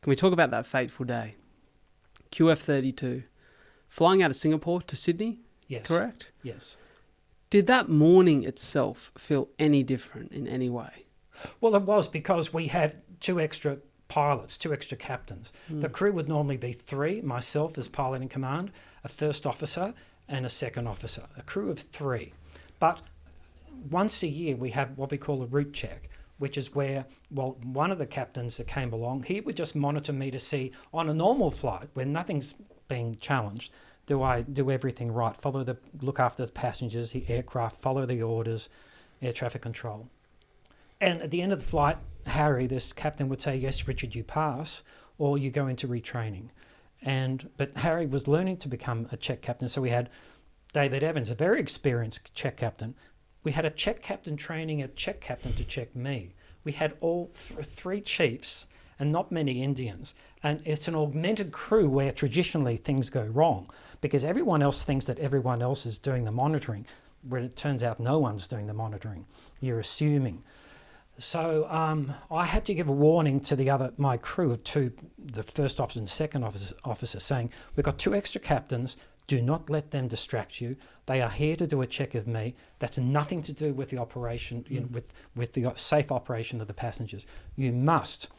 Can we talk about that fateful day? QF32, flying out of Singapore to Sydney, Yes. correct? Yes. Did that morning itself feel any different in any way? Well, it was because we had 2 extra pilots, 2 extra captains. The crew would normally be 3, myself as pilot in command, a first officer and a second officer, a crew of 3. But once a year we have what we call a route check, which is where, well, one of the captains that came along, he would just monitor me to see on a normal flight when nothing's being challenged, do I do everything right, look after the passengers, the aircraft, follow the orders, air traffic control. And at the end of the flight, Harry, this captain, would say, yes, Richard, you pass, or you go into retraining. But Harry was learning to become a check captain, so we had David Evans, a very experienced check captain. We had a check captain training a check captain to check me. We had all 3 chiefs and not many Indians. And it's an augmented crew where traditionally things go wrong because everyone else thinks that everyone else is doing the monitoring, where it turns out no one's doing the monitoring. You're assuming. So I had to give a warning to my crew of 2, the first officer and second officer, saying, we've got 2 extra captains. Do not let them distract you. They are here to do a check of me. That's nothing to do with the operation, with the safe operation of the passengers. You must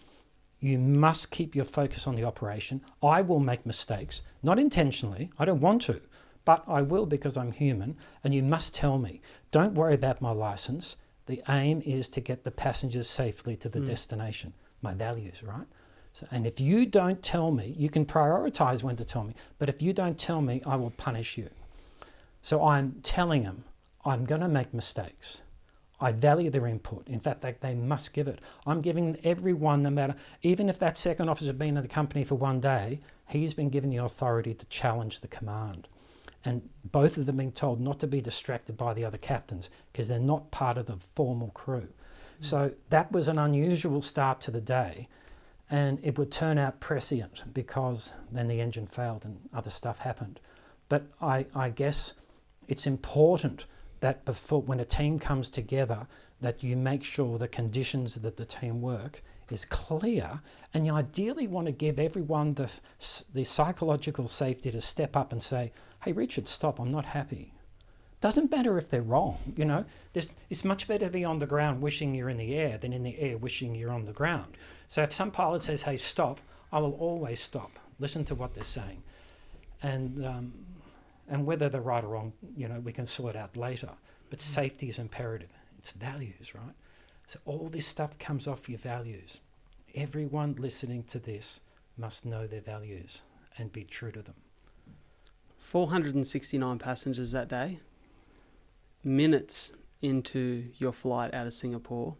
keep your focus on the operation. I will make mistakes, not intentionally. I don't want to, but I will because I'm human. And you must tell me. Don't worry about my license. The aim is to get the passengers safely to the destination. My values, right? So, and if you don't tell me, you can prioritize when to tell me, but if you don't tell me, I will punish you. So I'm telling them, I'm going to make mistakes. I value their input. In fact, they must give it. I'm giving everyone, no matter, even if that second officer has been in the company for 1 day, he's been given the authority to challenge the command. And both of them being told not to be distracted by the other captains because they're not part of the formal crew. So that was an unusual start to the day. And it would turn out prescient because then the engine failed and other stuff happened. But I guess it's important that before, when a team comes together, that you make sure the conditions that the team work is clear, and you ideally want to give everyone the psychological safety to step up and say, hey, Richard, stop, I'm not happy. Doesn't matter if they're wrong, it's much better to be on the ground wishing you're in the air than in the air wishing you're on the ground. So if some pilot says, hey, stop, I will always stop. Listen to what they're saying. And whether they're right or wrong, we can sort out later. But safety is imperative. It's values, right? So all this stuff comes off your values. Everyone listening to this must know their values and be true to them. 469 passengers that day. Minutes into your flight out of Singapore,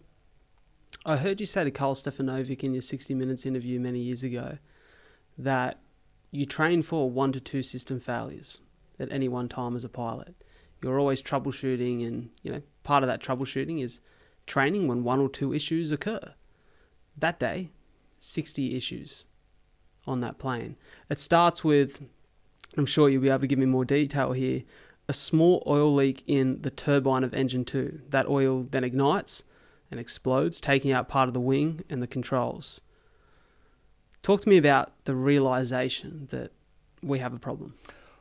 I heard you say to Carl Stefanovic in your 60 Minutes interview many years ago that you train for 1 to 2 system failures at any one time as a pilot. You're always troubleshooting, and part of that troubleshooting is training when 1 or 2 issues occur. That day, 60 issues on that plane. It starts with, I'm sure you'll be able to give me more detail here, a small oil leak in the turbine of engine 2. That oil then ignites and explodes, taking out part of the wing and the controls. Talk to me about the realization that we have a problem.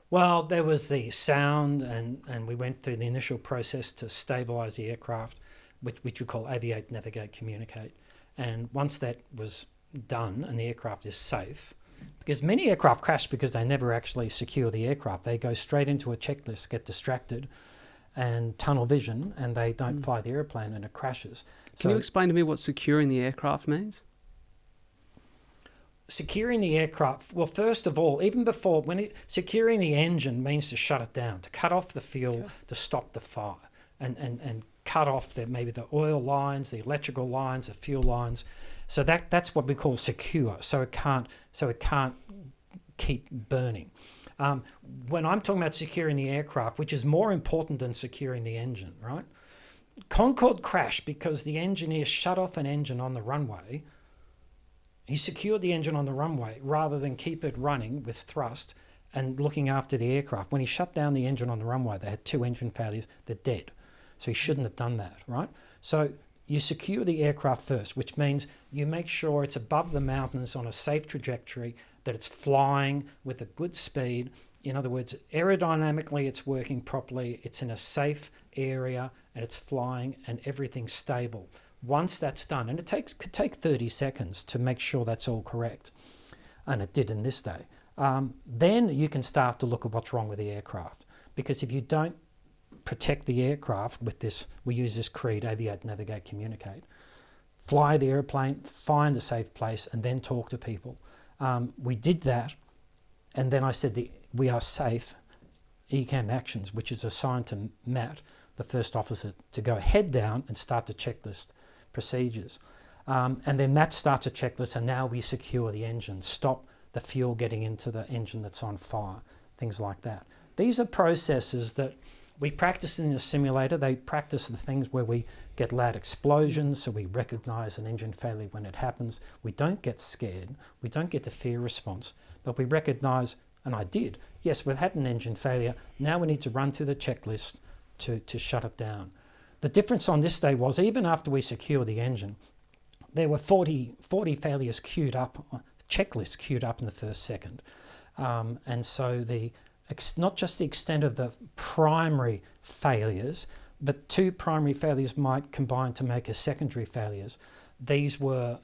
Well, there was the sound, and we went through the initial process to stabilize the aircraft, which we call aviate, navigate, communicate. And once that was done and the aircraft is safe, because many aircraft crash because they never actually secure the aircraft. They go straight into a checklist, get distracted, and tunnel vision, and they don't fly the airplane, and it crashes. Can you explain to me what securing the aircraft means? Securing the aircraft, well, first of all, even before, securing the engine means to shut it down, to cut off the fuel, to stop the fire, and cut off maybe the oil lines, the electrical lines, the fuel lines. So that's what we call secure. So it can't keep burning. When I'm talking about securing the aircraft, which is more important than securing the engine, right? Concorde crashed because the engineer shut off an engine on the runway. He secured the engine on the runway rather than keep it running with thrust and looking after the aircraft. When he shut down the engine on the runway, they had 2 engine failures. They're dead. So he shouldn't have done that, right? So you secure the aircraft first, which means you make sure it's above the mountains on a safe trajectory, that it's flying with a good speed. In other words, aerodynamically it's working properly, it's in a safe area, and it's flying and everything's stable. Once that's done, and could take 30 seconds to make sure that's all correct, and it did in this day, then you can start to look at what's wrong with the aircraft. Because if you don't protect the aircraft with this, we use this creed, aviate, navigate, communicate. Fly the airplane, find a safe place, and then talk to people. We did that, and then I said we are safe, ECAM actions, which is assigned to Matt, the first officer, to go head down and start to checklist procedures. And then Matt starts a checklist, and now we secure the engine, stop the fuel getting into the engine that's on fire, things like that. These are processes that we practice in the simulator. They practice the things where we get loud explosions, so we recognize an engine failure when it happens. We don't get scared. We don't get the fear response, but we recognize, and I did, yes, we've had an engine failure. Now we need to run through the checklist to shut it down. The difference on this day was, even after we secured the engine, there were 40 failures queued up, checklists queued up in the first second. And so not just the extent of the primary failures, but two primary failures might combine to make a secondary failures. These were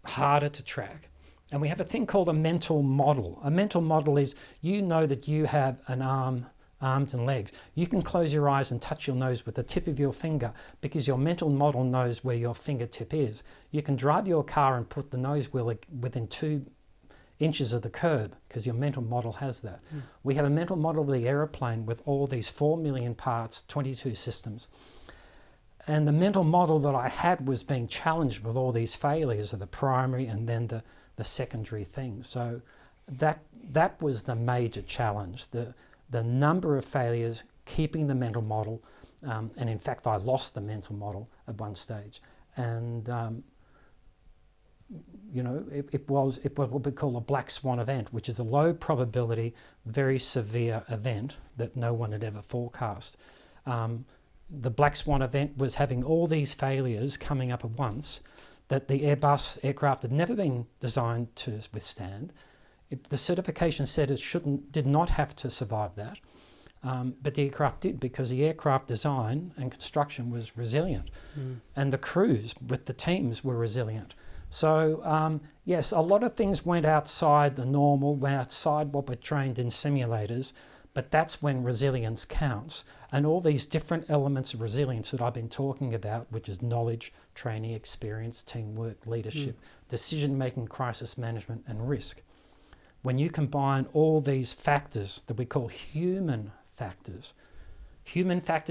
harder to track. And we have a thing called a mental model. A mental model is, you know that you have an arms and legs. You can close your eyes and touch your nose with the tip of your finger because your mental model knows where your fingertip is. You can drive your car and put the nose wheel within 2 inches of the curb because your mental model has that. We have a mental model of the aeroplane with all these 4 million parts, 22 systems. And the mental model that I had was being challenged with all these failures of the primary and then the secondary things. So that was the major challenge, the number of failures, keeping the mental model, and in fact I lost the mental model at one stage. And it was what we call a black swan event, which is a low probability, very severe event that no one had ever forecast. The black swan event was having all these failures coming up at once that the Airbus aircraft had never been designed to withstand. The certification said it did not have to survive that, but the aircraft did, because the aircraft design and construction was resilient, and the crews with the teams were resilient. So yes, a lot of things went outside the normal, went outside what we're trained in simulators, but that's when resilience counts. And all these different elements of resilience that I've been talking about, which is knowledge, training, experience, teamwork, leadership, decision-making, crisis management, and risk. When you combine all these factors that we call human factors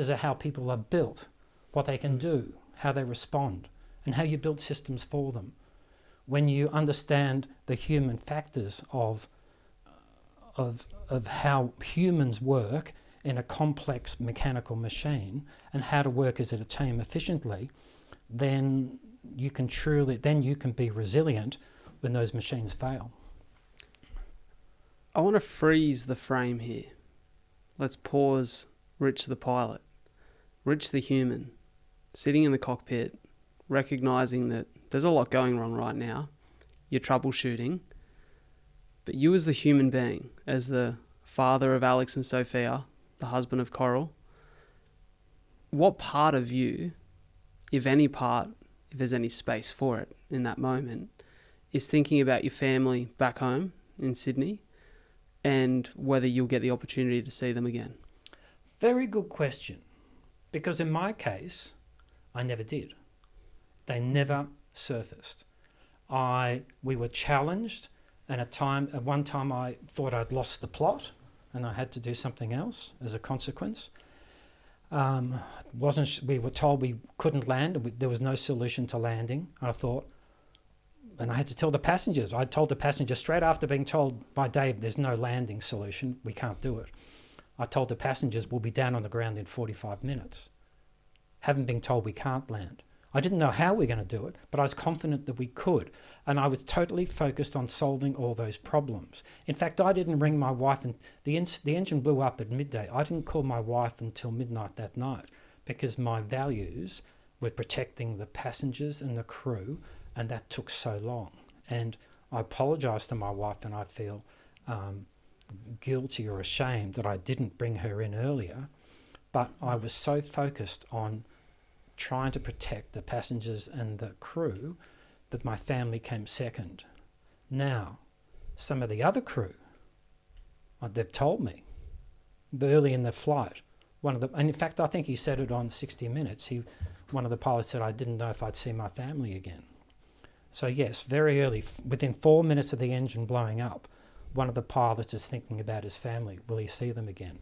are how people are built, what they can do, how they respond, and how you build systems for them. When you understand the human factors of how humans work in a complex mechanical machine and how to work as a team efficiently, then you can be resilient when those machines fail. I want to freeze the frame here. Let's pause Rich the pilot, Rich the human, sitting in the cockpit, recognizing that there's a lot going wrong right now. You're troubleshooting. But you as the human being, as the father of Alex and Sophia, the husband of Coral, what part of you, if any part, if there's any space for it in that moment, is thinking about your family back home in Sydney and whether you'll get the opportunity to see them again? Very good question. Because in my case, I never did. They never surfaced. We were challenged, and at one time I thought I'd lost the plot and I had to do something else as a consequence. We were told we couldn't land, there was no solution to landing. I thought, and I had to tell the passengers. I told the passengers straight after being told by Dave there's no landing solution, we can't do it. I told the passengers we'll be down on the ground in 45 minutes. Having been told we can't land. I didn't know how we were going to do it, but I was confident that we could. And I was totally focused on solving all those problems. In fact, I didn't ring my wife, and the engine blew up at midday. I didn't call my wife until midnight that night because my values were protecting the passengers and the crew, and that took so long. And I apologise to my wife, and I feel guilty or ashamed that I didn't bring her in earlier, but I was so focused on trying to protect the passengers and the crew that my family came second. Now, some of the other crew, they've told me early in the flight, and in fact I think he said it on 60 Minutes, one of the pilots said, I didn't know if I'd see my family again. So yes, very early, within 4 minutes of the engine blowing up, one of the pilots is thinking about his family. Will he see them again?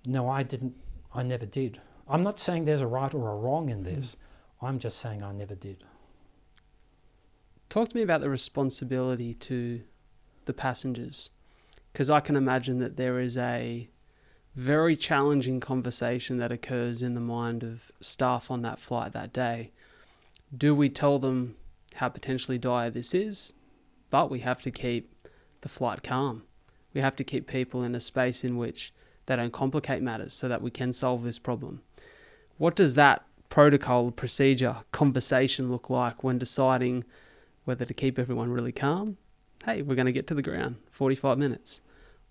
No, I didn't. I never did. I'm not saying there's a right or a wrong in this. I'm just saying I never did. Talk to me about the responsibility to the passengers, because I can imagine that there is a very challenging conversation that occurs in the mind of staff on that flight that day. Do we tell them how potentially dire this is, but we have to keep the flight calm? We have to keep people in a space in which they don't complicate matters so that we can solve this problem. What does that protocol, procedure, conversation look like when deciding whether to keep everyone really calm? Hey, we're going to get to the ground, 45 minutes.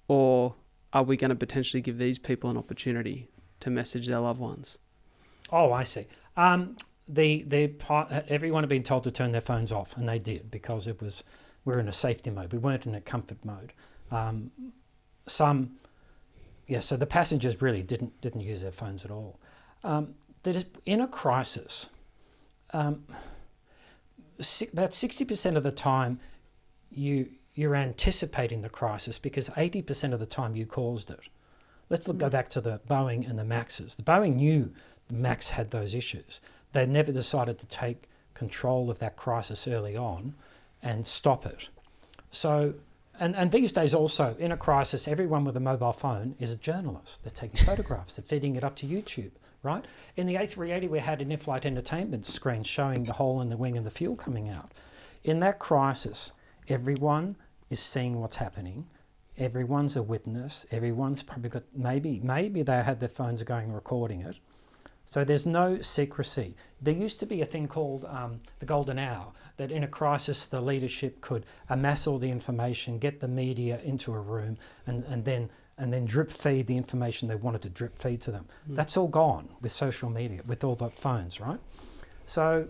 Or are we going to potentially give these people an opportunity to message their loved ones? Oh, I see. Everyone had been told to turn their phones off, and they did, because we're in a safety mode. We weren't in a comfort mode. So the passengers really didn't use their phones at all. In a crisis, about 60% of the time you're anticipating the crisis, because 80% of the time you caused it. Let's go back to the Boeing and the Maxes. The Boeing knew the Max had those issues. They never decided to take control of that crisis early on and stop it. So, and these days also, in a crisis, everyone with a mobile phone is a journalist. They're taking photographs, they're feeding it up to YouTube, right? In the A380, we had an in-flight entertainment screen showing the hole in the wing and the fuel coming out. In that crisis, everyone is seeing what's happening. Everyone's a witness. Everyone's probably got, maybe they had their phones going and recording it. So there's no secrecy. There used to be a thing called the golden hour, that in a crisis the leadership could amass all the information, get the media into a room, and then drip feed the information they wanted to drip feed to them. That's all gone with social media, with all the phones, right? So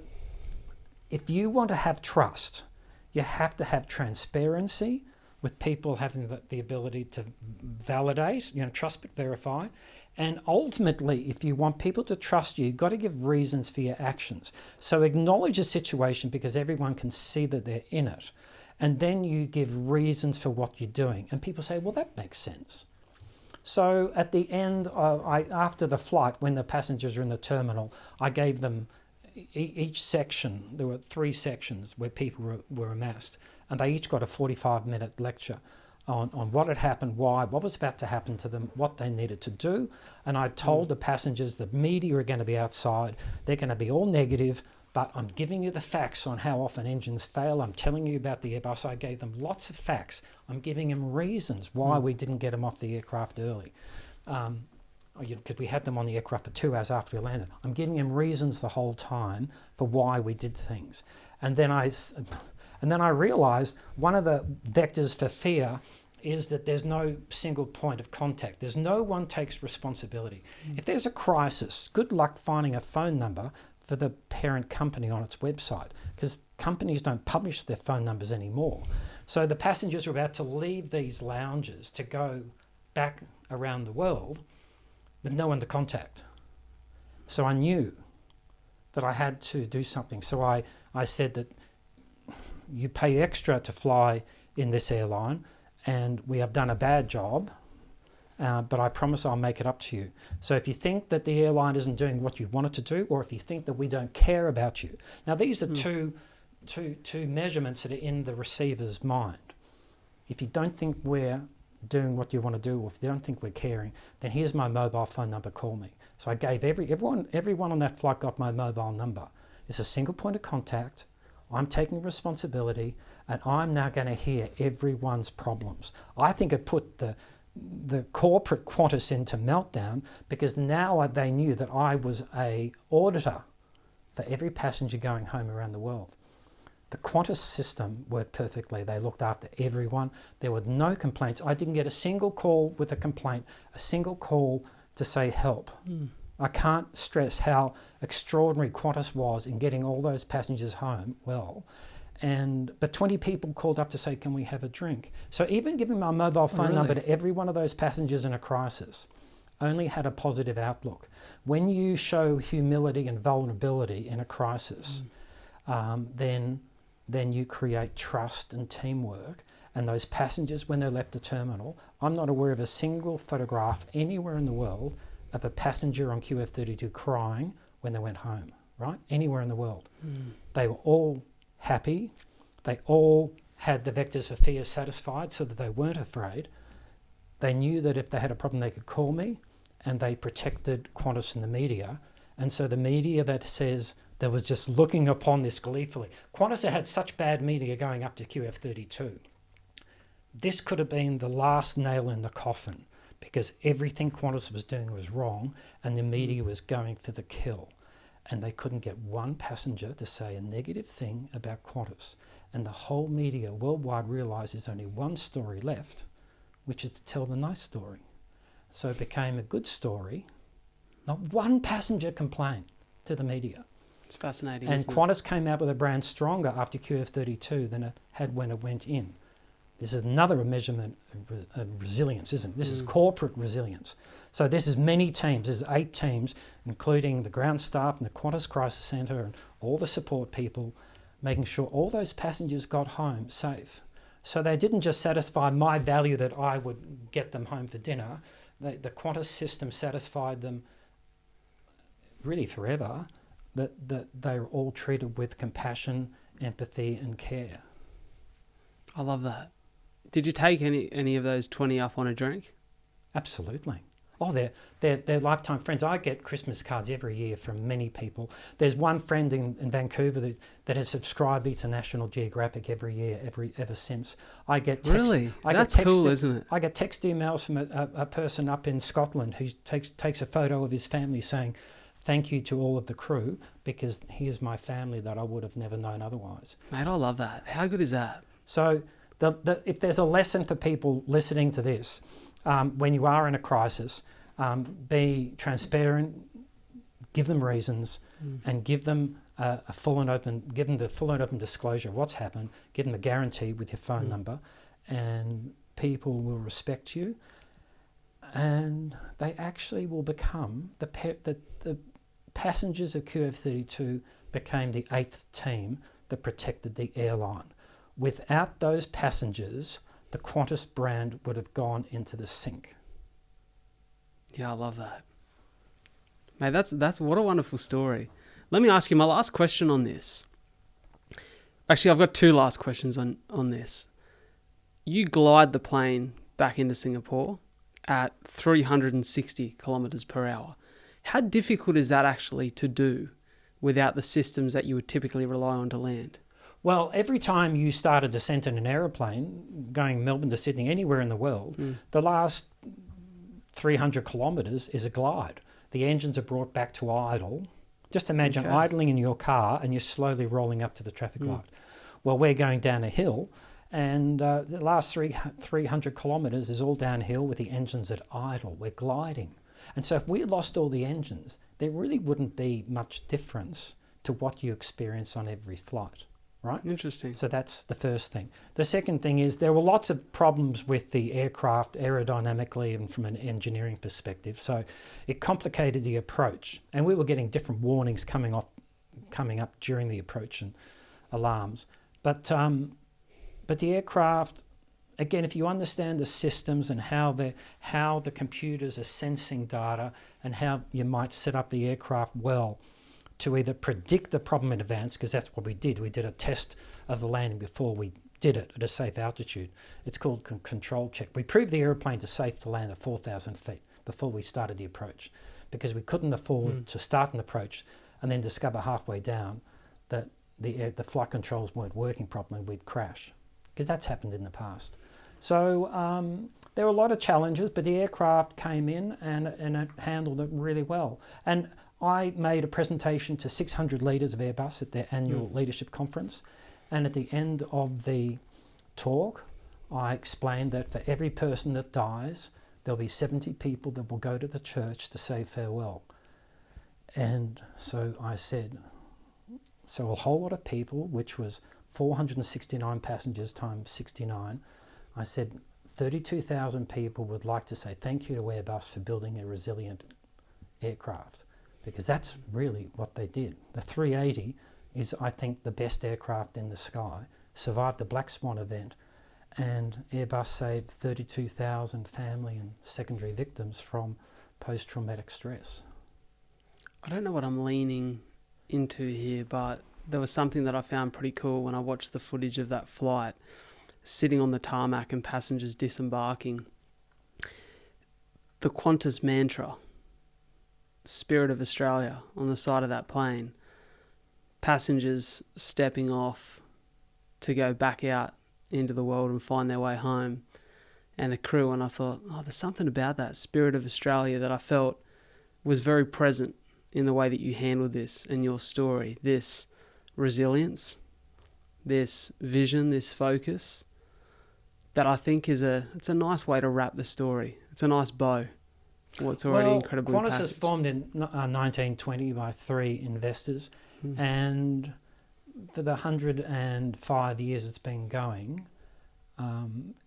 if you want to have trust, you have to have transparency, with people having the ability to validate, trust but verify. And ultimately, if you want people to trust you, you've got to give reasons for your actions. So acknowledge a situation because everyone can see that they're in it. And then you give reasons for what you're doing. And people say, well, that makes sense. So at the end, after the flight, when the passengers were in the terminal, I gave them each section. There were 3 sections where people were amassed. And they each got a 45-minute lecture on what had happened, why, what was about to happen to them, what they needed to do. And I told the passengers the media are going to be outside. They're going to be all negative, but I'm giving you the facts on how often engines fail. I'm telling you about the Airbus. I gave them lots of facts. I'm giving them reasons why we didn't get them off the aircraft early. Because we had them on the aircraft for 2 hours after we landed. I'm giving them reasons the whole time for why we did things. And then I realised one of the vectors for fear is that there's no single point of contact. There's no one takes responsibility. If there's a crisis, good luck finding a phone number for the parent company on its website, because companies don't publish their phone numbers anymore. So the passengers are about to leave these lounges to go back around the world with no one to contact. So I knew that I had to do something. So I said that you pay extra to fly in this airline, and we have done a bad job, but I promise I'll make it up to you. So if you think that the airline isn't doing what you want it to do, or if you think that we don't care about you. Now these are two measurements that are in the receiver's mind. If you don't think we're doing what you want to do, or if you don't think we're caring, then here's my mobile phone number, call me. So I gave everyone on that flight got my mobile number. It's a single point of contact. I'm taking responsibility, and I'm now going to hear everyone's problems. I think it put the the corporate Qantas into meltdown, because now they knew that I was a auditor for every passenger going home around the world. The Qantas system worked perfectly. They looked after everyone. There were no complaints. I didn't get a single call with a complaint, a single call to say help. I can't stress how extraordinary Qantas was in getting all those passengers home well. But 20 people called up to say, can we have a drink? So even giving my mobile phone number to every one of those passengers in a crisis only had a positive outlook. When you show humility and vulnerability in a crisis, then you create trust and teamwork. And those passengers, when they're left the terminal, I'm not aware of a single photograph anywhere in the world of a passenger on QF32 crying when they went home, right? Anywhere in the world. They were all happy. They all had the vectors of fear satisfied so that they weren't afraid. They knew that if they had a problem, they could call me, and they protected Qantas and the media. And so the media that says that was just looking upon this gleefully. Qantas had such bad media going up to QF32. This could have been the last nail in the coffin, because everything Qantas was doing was wrong and the media was going for the kill. And they couldn't get one passenger to say a negative thing about Qantas. And the whole media worldwide realised there's only one story left, which is to tell the nice story. So it became a good story. Not one passenger complained to the media. It's fascinating. And Qantas came out with a brand stronger after QF32 than it had when it went in. This is another measurement of resilience, isn't it? This is corporate resilience. So this is many teams. There's 8 teams, including the ground staff and the Qantas Crisis Centre and all the support people, making sure all those passengers got home safe. So they didn't just satisfy my value that I would get them home for dinner. The Qantas system satisfied them really forever, that they were all treated with compassion, empathy and care. I love that. Did you take any of those 20 up on a drink? Absolutely. Oh, they're lifetime friends. I get Christmas cards every year from many people. There's one friend in Vancouver that has subscribed me to National Geographic every year, ever since. I get text, really? That's cool, isn't it? I get text emails from a person up in Scotland who takes a photo of his family saying, thank you to all of the crew, because here's my family that I would have never known otherwise. Mate, I love that. How good is that? So if there's a lesson for people listening to this, when you are in a crisis, be transparent, give them reasons, and give them the full and open disclosure of what's happened. Give them a guarantee with your phone number, and people will respect you, and they actually will become the passengers of QF32 became the 8th team that protected the airline. Without those passengers, the Qantas brand would have gone into the sink. Yeah, I love that. Mate, that's what a wonderful story. Let me ask you my last question on this. Actually, I've got 2 last questions on this. You glide the plane back into Singapore at 360 kilometres per hour. How difficult is that actually to do without the systems that you would typically rely on to land? Well, every time you start a descent in an aeroplane, going Melbourne to Sydney, anywhere in the world, the last 300 kilometres is a glide. The engines are brought back to idle. Just imagine idling in your car and you're slowly rolling up to the traffic light. Well, we're going down a hill, and the last 300 kilometres is all downhill with the engines at idle. We're gliding. And so if we lost all the engines, there really wouldn't be much difference to what you experience on every flight. Right? Interesting. So that's the first thing. The second thing is there were lots of problems with the aircraft aerodynamically and from an engineering perspective. So it complicated the approach, and we were getting different warnings coming up during the approach and alarms. But the aircraft, again, if you understand the systems and how the computers are sensing data and how you might set up the aircraft well, to either predict the problem in advance, because that's what we did. We did a test of the landing before we did it at a safe altitude. It's called control check. We proved the aeroplane to safe to land at 4,000 feet before we started the approach, because we couldn't afford to start an approach and then discover halfway down that the flight controls weren't working properly and we'd crash, because that's happened in the past. So there were a lot of challenges, but the aircraft came in and it handled it really well. And I made a presentation to 600 leaders of Airbus at their annual leadership conference. And at the end of the talk, I explained that for every person that dies, there'll be 70 people that will go to the church to say farewell. And so I said, so a whole lot of people, which was 469 passengers times 69, I said 32,000 people would like to say thank you to Airbus for building a resilient aircraft, because that's really what they did. The 380 is, I think, the best aircraft in the sky, survived the Black Swan event, and Airbus saved 32,000 family and secondary victims from post-traumatic stress. I don't know what I'm leaning into here, but there was something that I found pretty cool when I watched the footage of that flight, sitting on the tarmac and passengers disembarking. The Qantas mantra, Spirit of Australia, on the side of that plane, passengers stepping off to go back out into the world and find their way home, and the crew, and I thought, oh, there's something about that Spirit of Australia that I felt was very present in the way that you handled this and your story, this resilience, this vision, this focus, that I think it's a nice way to wrap the story. It's a nice bow. What's already incredibly Qantas packaged. was formed in 1920 by 3 investors, and for the 105 years it's been going,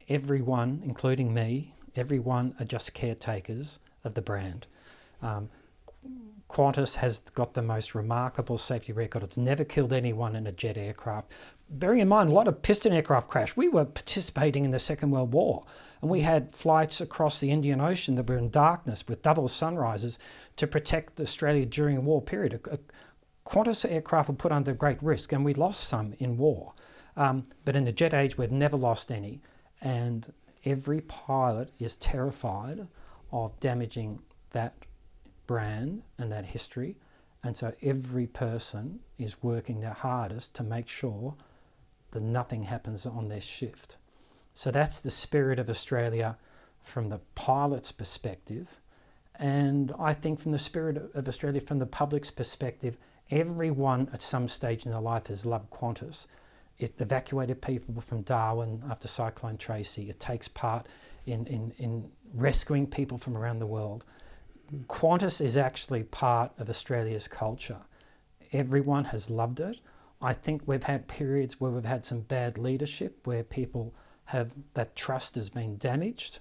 everyone, including me, everyone are just caretakers of the brand. Qantas has got the most remarkable safety record. It's never killed anyone in a jet aircraft. Bearing in mind, a lot of piston aircraft crash. We were participating in the Second World War, and we had flights across the Indian Ocean that were in darkness with double sunrises to protect Australia during a war period. A Qantas aircraft were put under great risk, and we lost some in war. But in the jet age, we've never lost any. And every pilot is terrified of damaging that brand and that history, and so every person is working their hardest to make sure that nothing happens on their shift. So that's the Spirit of Australia from the pilot's perspective, and I think from the Spirit of Australia from the public's perspective, everyone at some stage in their life has loved Qantas. It evacuated people from Darwin after Cyclone Tracy. It takes part in rescuing people from around the world. Qantas is actually part of Australia's culture. Everyone has loved it. I think we've had periods where we've had some bad leadership, where people have, that trust has been damaged.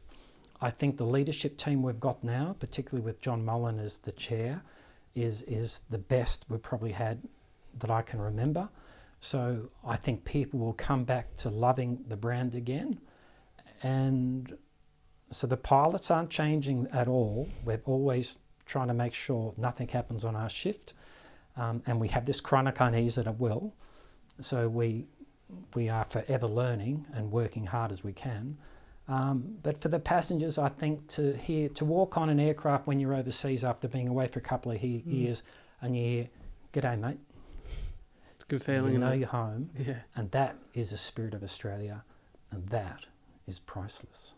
I think the leadership team we've got now, particularly with John Mullen as the chair, is the best we've probably had that I can remember. So I think people will come back to loving the brand again. And so the pilots aren't changing at all. We're always trying to make sure nothing happens on our shift. And we have this chronic unease that it will. So we are forever learning and working hard as we can. But for the passengers, I think to walk on an aircraft when you're overseas after being away for a couple of years and you hear, "G'day, mate." It's a good feeling. You know you're home. Yeah. And that is a Spirit of Australia, and that is priceless.